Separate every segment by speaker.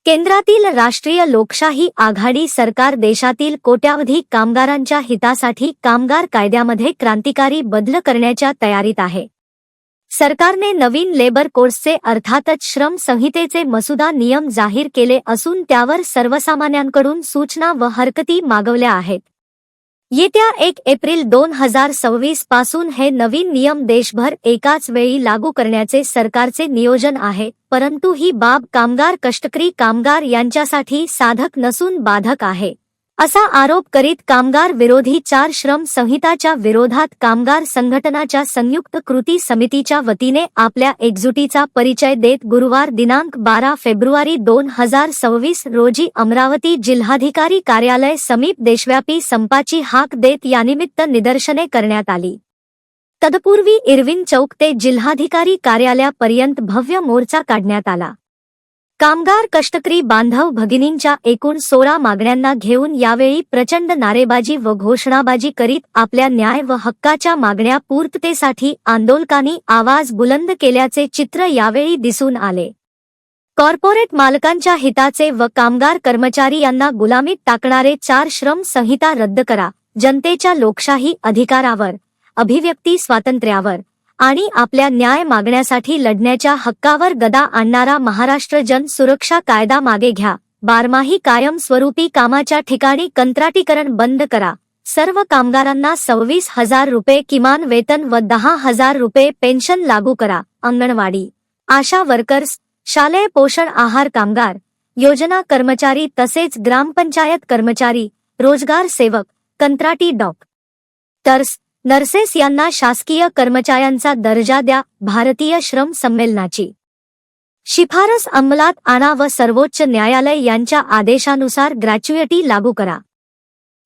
Speaker 1: केंद्रातील राष्ट्रीय लोकशाही आघाडी सरकार देशातील कोट्यावधी कामगारांच्या हितासाठी कामगार कायद्यामध्ये क्रांतिकारी बदल करण्याच्या तयारीत आहे. सरकारने नवीन लेबर कोड्सचे अर्थातच श्रम संहितेचे मसुदा नियम जाहीर केले असून त्यावर सर्वसामान्यांकडून सूचना व हरकती मागवल्या आहेत. येत्या 1 एप्रिल 2026 पासून हे नवीन नियम देशभर एकाच वेळी लागू करण्याचे सरकारचे नियोजन आहे, परंतु ही बाब कामगार कष्टकरी कामगार यांच्यासाठी साधक नसून बाधक आहे, असा आरोप करीत कामगार विरोधी 4 श्रम संहिताच्या विरोधात कामगार संघटनाच्या संयुक्त कृती समितीच्या वतीने आपल्या एकजुटीचा परिचय देत गुरुवार दिनांक 12 फेब्रुवारी 2026 रोजी अमरावती जिल्हाधिकारी कार्यालय समीप देशव्यापी संपाची हाक देत यानिमित्त निदर्शने करण्यात आली. तत्पूर्वी इरविन चौक ते जिल्हाधिकारी कार्यालयापर्यंत भव्य मोर्चा काढण्यात आला. कामगार कष्टकरी बांधव भगिनींच्या एकूण 16 मागण्यांना घेऊन यावेळी प्रचंड नारेबाजी व घोषणाबाजी करीत आपल्या न्याय व हक्काच्या मागण्या पूर्ततेसाठी आंदोलकांनी आवाज बुलंद केल्याचे चित्र यावेळी दिसून आले. कॉर्पोरेट मालकांच्या हिताचे व कामगार कर्मचारी यांना गुलामीत टाकणारे 4 श्रम संहिता रद्द करा. जनतेच्या लोकशाही अधिकारावर, अभिव्यक्ती स्वातंत्र्यावर आणि आपल्या न्याय मागण्यासाठी लढण्याच्या हक्कावर गदा आणणारा महाराष्ट्र जन सुरक्षा कायदा मागे घ्या. बारमाही कायमस्वरूपी कामाच्या ठिकाणी कंत्राटीकरण बंद करा. सर्व कामगारांना 26,000 रुपये किमान वेतन व 10,000 रुपये पेन्शन लागू करा. अंगणवाडी, आशा वर्कर्स, शालेय पोषण आहार कामगार, योजना कर्मचारी तसेच ग्रामपंचायत कर्मचारी, रोजगार सेवक, कंत्राटी डॉक्टर्स, नर्सेस यांना शासकीय कर्मचाऱ्यांचा दर्जा द्या. भारतीय श्रम संमेलनाची शिफारस अंमलात आणा व सर्वोच्च न्यायालय यांच्या आदेशानुसार ग्रॅच्युइटी लागू करा.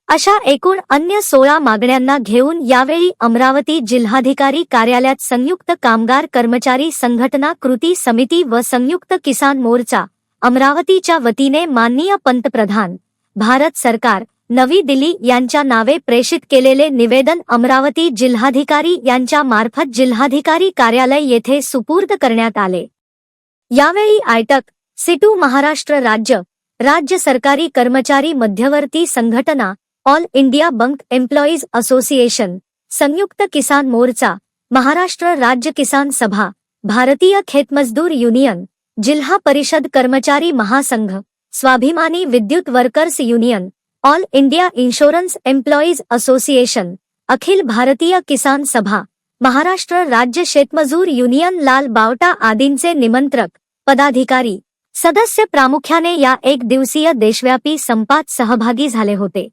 Speaker 1: अशा एकूण अन्य 16 मागण्यांना घेऊन यावेळी अमरावती जिल्हाधिकारी कार्यालयात संयुक्त कामगार कर्मचारी संघटना कृती समिती व संयुक्त किसान मोर्चा अमरावतीच्या वतीने माननीय पंतप्रधान, भारत सरकार, नवी दिल्ली यांच्या नावे प्रेषित केलेले निवेदन अमरावती जिल्हाधिकारी यांच्या मार्फत जिल्हाधिकारी कार्यालय येथे सुपूर्द करण्यात आले. यावेळी आयटक, सिटू महाराष्ट्र राज्य सरकारी कर्मचारी मध्यवर्ती संघटना, all India bunk employees association, संयुक्त किसान मोर्चा, महाराष्ट्र राज्य किसान सभा, भारतीय खेतमजदूर युनियन, जिल्हा परिषद कर्मचारी महासंघ, Swabhimani Vidyut workers union, all India insurance employees association, Akhil Bharatiya Kisan सभा, महाराष्ट्र राज्य शेतमजूर युनियन लाल बावटा आदींचे निमंत्रक, पदाधिकारी, सदस्य प्रामुख्याने या 1 दिवसीय देशव्यापी संपात सहभागी झाले होते.